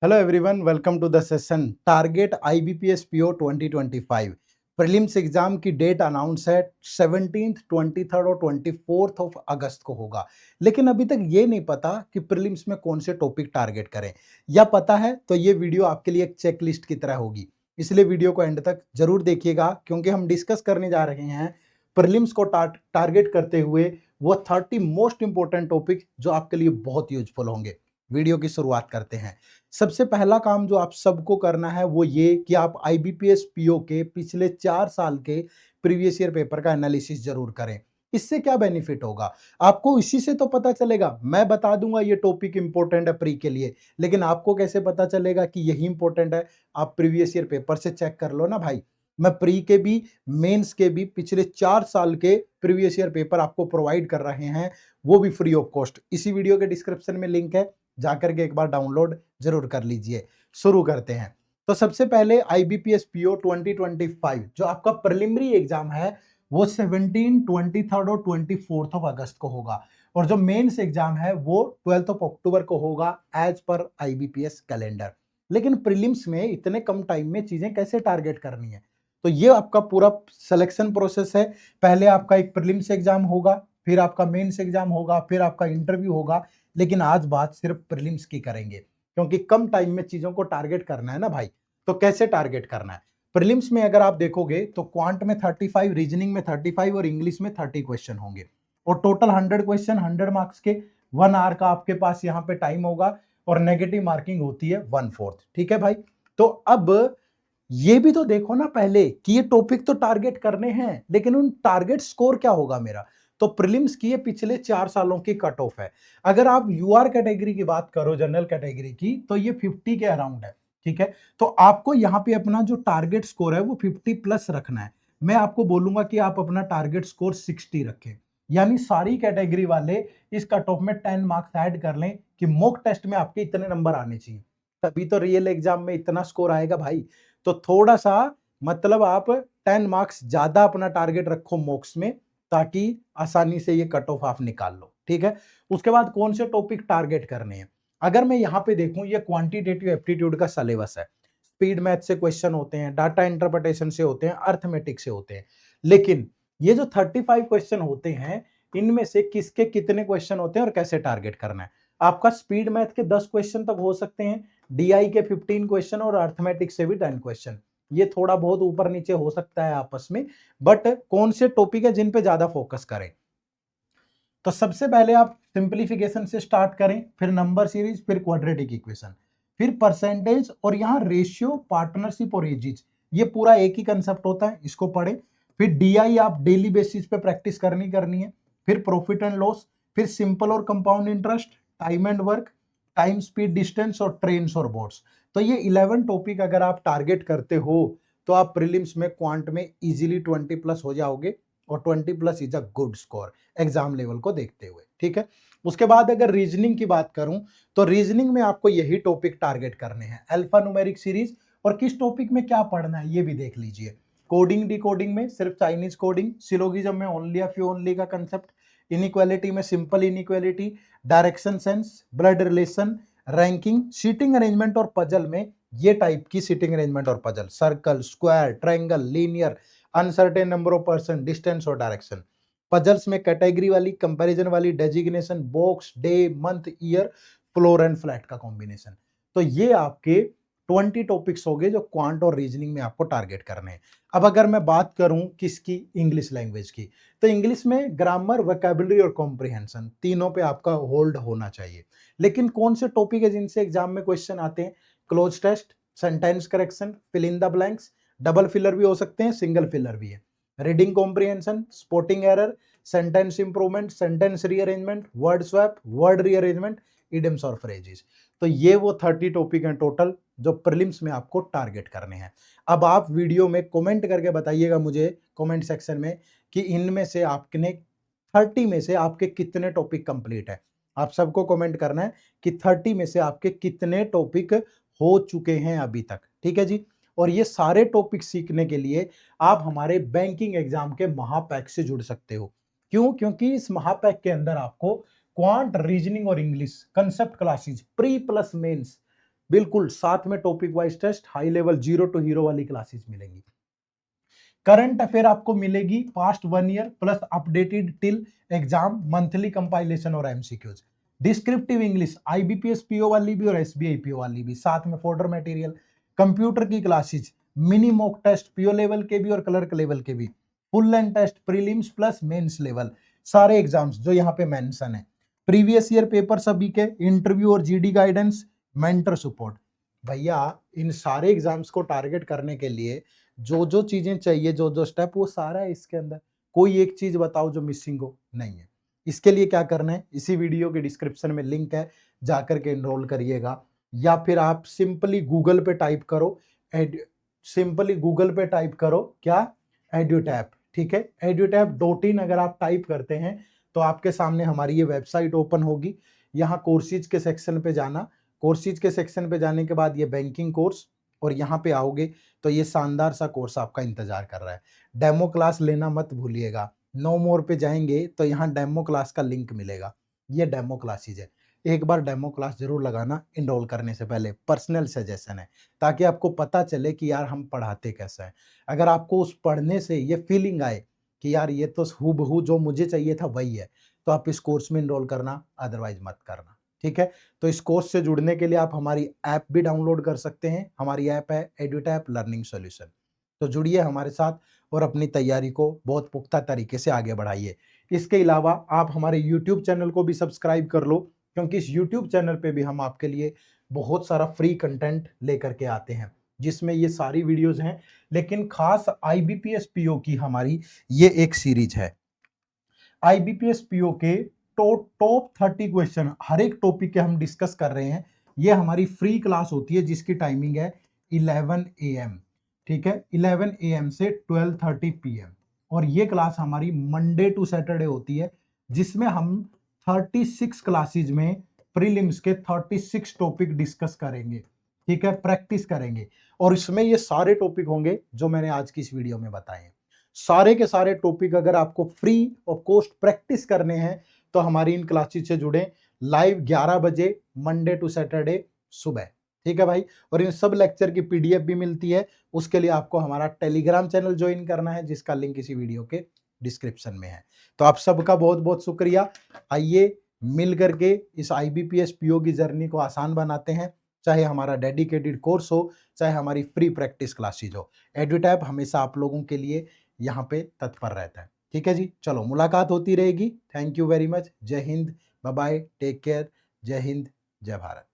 Hello everyone, welcome to the session target IBPS PO 2025 prelims exam की date announce है 17th, 23rd और 24th of अगस्त को होगा। लेकिन अभी तक ये नहीं पता कि प्रीलिम्स में कौन से टॉपिक टारगेट करें, या पता है तो ये वीडियो आपके लिए एक चेकलिस्ट की तरह होगी। इसलिए वीडियो को एंड तक जरूर देखिएगा, क्योंकि हम डिस्कस करने जा रहे हैं प्रीलिम्स को टारगेट करते हुए वो 30 मोस्ट इंपोर्टेंट टॉपिक जो आपके लिए बहुत यूजफुल होंगे। वीडियो की शुरुआत करते हैं। सबसे पहला काम जो आप सबको करना है वो ये कि आप आईबीपीएस पीओ के पिछले 4 साल के प्रीवियस ईयर पेपर का एनालिसिस जरूर करें। इससे क्या बेनिफिट होगा आपको, इसी से तो पता चलेगा। मैं बता दूंगा ये टॉपिक इंपॉर्टेंट है प्री के लिए, लेकिन आपको कैसे पता चलेगा कि यही इंपॉर्टेंट है? आप प्रीवियस ईयर पेपर से चेक कर लो ना भाई। मैं प्री के भी मेंस के भी पिछले 4 साल के प्रीवियस ईयर पेपर आपको प्रोवाइड कर रहे हैं, वो भी फ्री ऑफ कॉस्ट। इसी वीडियो के डिस्क्रिप्शन में लिंक है, जाकर के एक बार डाउनलोड जरूर कर लीजिए। शुरू करते हैं। तो सबसे पहले आईबीपीएस पीओ 2025 जो आपका प्रिलिमिनरी एग्जाम है वो 17, 23rd और 24th ऑफ अगस्त को होगा, और जो मेंस एग्जाम है वो 12th ऑफ अक्टूबर को होगा एज पर आईबीपीएस कैलेंडर। लेकिन प्रीलिम्स में इतने कम टाइम में चीजें कैसे टारगेट करनी है, तो ये आपका पूरा सिलेक्शन प्रोसेस है। पहले आपका एक प्रीलिम्स एग्जाम होगा, फिर आपका मेंस एग्जाम होगा, फिर आपका इंटरव्यू होगा। लेकिन आज बात सिर्फ प्रीलिम्स की करेंगे, क्योंकि कम टाइम में चीजों को टारगेट करना है ना भाई। तो कैसे टारगेट करना है? प्रीलिम्स में अगर आप देखोगे तो क्वांट में 35, रीजनिंग में 35 और इंग्लिश में 30 क्वेश्चन होंगे, और टोटल 100 क्वेश्चन 100 मार्क्स के। 1 आवर का आपके पास यहाँ पे टाइम होगा, और नेगेटिव मार्किंग होती है 1/4। ठीक है भाई। तो अब ये भी तो देखो ना पहले कि ये टॉपिक तो टारगेट करने हैं, लेकिन उन टारगेट स्कोर क्या होगा मेरा। तो प्रीलिम्स की ये पिछले 4 सालों की कट ऑफ है। अगर आप यूआर कैटेगरी की बात करो, जनरल कैटेगरी की, तो ये 50 के अराउंड है। ठीक है। तो आपको यहाँ पे अपना जो टारगेट स्कोर है वो 50 प्लस रखना है। मैं आपको बोलूंगा कि आप अपना टारगेट स्कोर 60 रखें, यानी सारी कैटेगरी वाले इस कट ऑफ में 10 मार्क्स ऐड कर लें कि मॉक टेस्ट में आपके इतने नंबर आने चाहिए, तभी तो रियल एग्जाम में इतना स्कोर आएगा भाई। तो थोड़ा सा मतलब आप 10 मार्क्स ज्यादा अपना टारगेट रखो मॉक्स में, ताकि आसानी से ये कट ऑफ आप निकाल लो। ठीक है। उसके बाद कौन से टॉपिक टारगेट करने हैं? अगर मैं यहाँ पे देखूं, ये क्वांटिटेटिव एप्टीट्यूड का सिलेबस है। स्पीड मैथ से क्वेश्चन होते हैं, डाटा इंटरप्रिटेशन से होते हैं, अर्थमेटिक से होते हैं। लेकिन ये जो 35 क्वेश्चन होते हैं, इनमें से किसके कितने क्वेश्चन होते हैं और कैसे टारगेट करना है? आपका स्पीड मैथ के 10 क्वेश्चन तक हो सकते हैं, डीआई के 15 क्वेश्चन और अर्थमेटिक से भी 10 क्वेश्चन। ये थोड़ा बहुत ऊपर नीचे हो सकता है आपस में, बट कौन से टॉपिक है जिन पे ज्यादा फोकस करें? तो सबसे पहले आप सिंप्लीफिकेशन से स्टार्ट करें, फिर नंबर सीरीज, फिर क्वाड्रेटिक इक्वेशन, फिर परसेंटेज, और यहाँ रेशियो, पार्टनरशिप और एजिज। ये पूरा एक ही कंसेप्ट होता है, इसको पढ़े। फिर डीआई आप डेली बेसिस पे प्रैक्टिस करनी है। फिर प्रॉफिट एंड लॉस, फिर सिंपल और compound interest, time and work, time speed distance और ट्रेन्स और बोर्ड्स। तो ये 11 टॉपिक अगर आप टारगेट करते हो तो आप प्रीलिम्स में क्वांट में इजीली 20 प्लस हो जाओगे, और 20 plus is a good score exam level को देखते हुए। ठीक है। उसके बाद अगर रीजनिंग की बात करूं, तो रीजनिंग में आपको यही टॉपिक टारगेट करने हैं, अल्फा न्यूमेरिक सीरीज। और किस टॉपिक में क्या पढ़ना है ये भी देख लीजिए। कोडिंग डिकोडिंग में सिर्फ चाइनीज कोडिंग, सिलोगिज्म में ओनली ऑफ यू ओनली का कंसेप्ट, इनइक्वालिटी में simple inequality, direction sense, blood relation, ranking, seating arrangement और पजल में ये टाइप की सीटिंग अरेंजमेंट और puzzle, circle, square, triangle, linear, uncertain number of person, distance और direction. Puzzles में category वाली, कंपैरिजन वाली, designation, box, day, month, year, floor and flat का कॉम्बिनेशन। तो ये आपके 20 टॉपिक्स हो गए जो क्वांट और रीजनिंग में आपको टारगेट करने हैं। अब अगर मैं बात करूं किसकी, इंग्लिश लैंग्वेज की, तो इंग्लिश में ग्रामर, वोकैबुलरी और कॉम्प्रिहेंशन तीनों पे आपका होल्ड होना चाहिए। लेकिन कौन से टॉपिक है जिनसे एग्जाम में क्वेश्चन आते हैं? Cloze test, sentence correction, fill in the blanks, double filler भी हो सकते हैं, सिंगल फिलर भी है, reading comprehension, spotting error, sentence improvement, sentence rearrangement, word swap, word rearrangement, idioms और फ्रेजेस। तो ये वो 30 टॉपिक हैं टोटल जो प्रीलिम्स में आपको टारगेट करने हैं। अब आप वीडियो में कमेंट करके बताइएगा मुझे कमेंट सेक्शन में कि इनमें से आपने 30 में से आपके कितने टॉपिक कंप्लीट है। आप सबको कमेंट करना है कि 30 में से आपके कितने टॉपिक हो चुके हैं अभी तक। ठीक है जी। और ये सारे टॉपिक सीखने के लिए आप हमारे बैंकिंग एग्जाम के महापैक से जुड़ सकते हो। क्यों? क्योंकि इस महापैक के अंदर आपको क्वांट, रीजनिंग और English concept classes pre plus mains बिल्कुल साथ में topic wise test, high level zero to hero वाली क्लासेस मिलेंगी। करंट अफेयर आपको मिलेगी past 1 year plus updated till exam, monthly compilation और MCQs. Descriptive English IBPS PO वाली भी और एसबीआई पीओ वाली भी, साथ में फोल्डर मटेरियल, कंप्यूटर की classes, mini mock test PO level के भी और क्लर्क लेवल के भी, full length test prelims plus mains level, सारे एग्जाम्स जो यहाँ पे मेंशन है, प्रीवियस ईयर पेपर सभी के, इंटरव्यू और जीडी गाइडेंस, मेंटर सपोर्ट। भैया इन सारे एग्जाम्स को टारगेट करने के लिए जो जो चीजें चाहिए, जो जो स्टेप, वो सारा है इसके अंदर। कोई एक चीज बताओ जो मिसिंग हो, नहीं है। इसके लिए क्या करना है, इसी वीडियो के डिस्क्रिप्शन में लिंक है, जाकर के एनरोल करिएगा, या फिर आप सिंपली गूगल पे टाइप करो क्या, एड्यूटैप। ठीक है, edutap.in अगर आप टाइप करते हैं तो आपके सामने हमारी ये वेबसाइट ओपन होगी। यहाँ कोर्सेज के सेक्शन पे जाना, कोर्सेज के सेक्शन पे जाने के बाद ये बैंकिंग कोर्स, और यहाँ पे आओगे तो ये शानदार सा कोर्स आपका इंतजार कर रहा है। डेमो क्लास लेना मत भूलिएगा। नो मोर पे जाएंगे तो यहाँ डेमो क्लास का लिंक मिलेगा, ये डेमो क्लासेज है। एक बार डेमो क्लास जरूर लगाना एनरोल करने से पहले, पर्सनल सजेशन है, ताकि आपको पता चले कि यार हम पढ़ाते कैसा है। अगर आपको उस पढ़ने से ये फीलिंग आए कि यार ये तो हूबहू जो मुझे चाहिए था वही है, तो आप इस कोर्स में एनरोल करना, अदरवाइज मत करना। ठीक है, तो इस कोर्स से जुड़ने के लिए आप हमारी ऐप भी डाउनलोड कर सकते हैं। हमारी ऐप है एड्यूटैप लर्निंग सॉल्यूशन। तो जुड़िए हमारे साथ और अपनी तैयारी को बहुत पुख्ता तरीके से आगे बढ़ाइए। इसके अलावा आप हमारे यूट्यूब चैनल को भी सब्सक्राइब कर लो, क्योंकि इस यूट्यूब चैनल पे भी हम आपके लिए बहुत सारा फ्री कंटेंट लेकर के आते हैं, जिसमें ये सारी वीडियोज हैं। लेकिन खास आईबीपीएस पीओ की हमारी ये एक सीरीज है, आईबीपीएस पीओ के टॉप 30 क्वेश्चन हर एक टॉपिक के हम डिस्कस कर रहे हैं। ये हमारी फ्री क्लास होती है जिसकी टाइमिंग है 11 AM। ठीक है, 11 AM से 12:30 PM। और ये क्लास हमारी मंडे टू सैटरडे होती है, जिसमें हम 36 क्लासेज में प्रीलिम्स के 36 टॉपिक डिस्कस करेंगे। ठीक है, प्रैक्टिस करेंगे, और इसमें ये सारे टॉपिक होंगे जो मैंने आज की इस वीडियो में बताए हैं। सारे के सारे टॉपिक अगर आपको फ्री ऑफ कॉस्ट प्रैक्टिस करने हैं तो हमारी इन क्लासेस से जुड़े, लाइव 11 बजे मंडे टू सैटरडे सुबह। ठीक है भाई, और इन सब लेक्चर की पीडीएफ भी मिलती है। उसके लिए आपको हमारा टेलीग्राम चैनल ज्वाइन करना है, जिसका लिंक इसी वीडियो के डिस्क्रिप्शन में है। तो आप सबका बहुत बहुत शुक्रिया। आइए मिल करके इस आईबीपीएस पीओ की जर्नी को आसान बनाते हैं, चाहे हमारा डेडिकेटेड कोर्स हो, चाहे हमारी फ्री प्रैक्टिस क्लासेज हो। एड्यूटैप हमेशा आप लोगों के लिए यहाँ पे तत्पर रहता है। ठीक है जी, चलो मुलाकात होती रहेगी। Thank you very much. Jai Hind, bye bye, take care. Jai Hind, जय भारत।